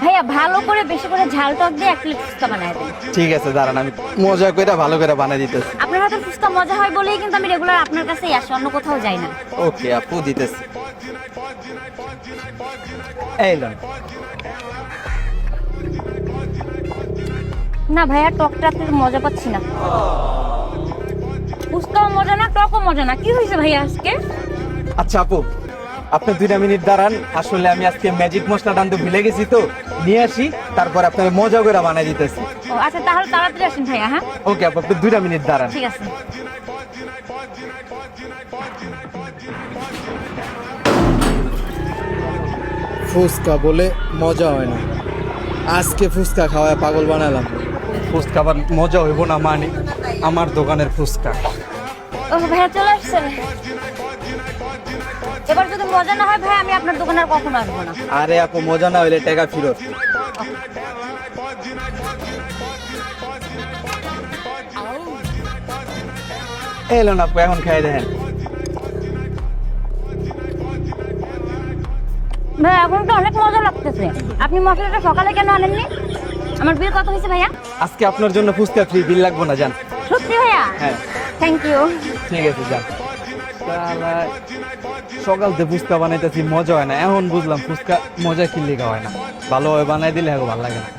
ভাইয়া ভালো করে বেশি করে ঝাল টক দিয়ে এক প্লেট ফুচকা বানায় দেন। ঠিক আছে, দাঁড়ান আমি মজা করে ভালো করে বানাই দিতেছি। আপনার হাতের ফুচকা মজা হয় বলেই কিন্তু আমি রেগুলার আপনার কাছেই আসি, অন্য কোথাও যাই না। ওকে আপু, দিতেছি। এই লোন। না ভাইয়া, টকটা আপনার মজা পাচ্ছি না। ফুচকাও মজা না, টকও মজা না, কি হয়েছে ভাইয়া আজকে? আচ্ছা আপু, আপনি 2 মিনিট দাঁড়ান, আসলে আমি আজকে ম্যাজিক মশলাটা আনতে ভুলে গেছি, তো নিয়ে আসি, তারপর আপনাকে মজা করে বানাই দিতেছি। ও আচ্ছা, তাহলে তাড়াতাড়ি আসেন ভাইয়া। হ্যাঁ ওকে আপু, আপনি 2 মিনিট দাঁড়ান। ঠিক আছে। ফুচকা বলে মজা হয় না, আজকে ফুচকা খাওয়ায় পাগল বানালাম। ফুচকা আবার মজা হইব না মানে আমার দোকানের ফুচকা। ও ভাইয়া চলে আসছেন। এবার যদি মজা না হয় ভাই, আমি আপনার দোকানে আর কখনো আসবো না। আরে আপু, মজা না হইলে টাকা ফেরত। এলো না আপু, এখন খাই দেখেন। ভাই এখন তো অনেক মজা লাগতেছে। আপনি মশলাটা সকালে কেন আনেননি? আমার বিল কত হয়েছে ভাইয়া? আজকে আপনার জন্য ফুচকা ফ্রি, বিল লাগবো না, যান। সত্যি ভাইয়া? হ্যাঁ থ্যাংক ইউ। ঠিক আছে, যান। সকাল থেকে ফুচকা বানাইতেছি, মজা হয় না, এখন বুঝলাম ফুচকা মজা কিনলে হয় না, ভালোভাবে বানাই দিলে এখন ভালো লাগে না।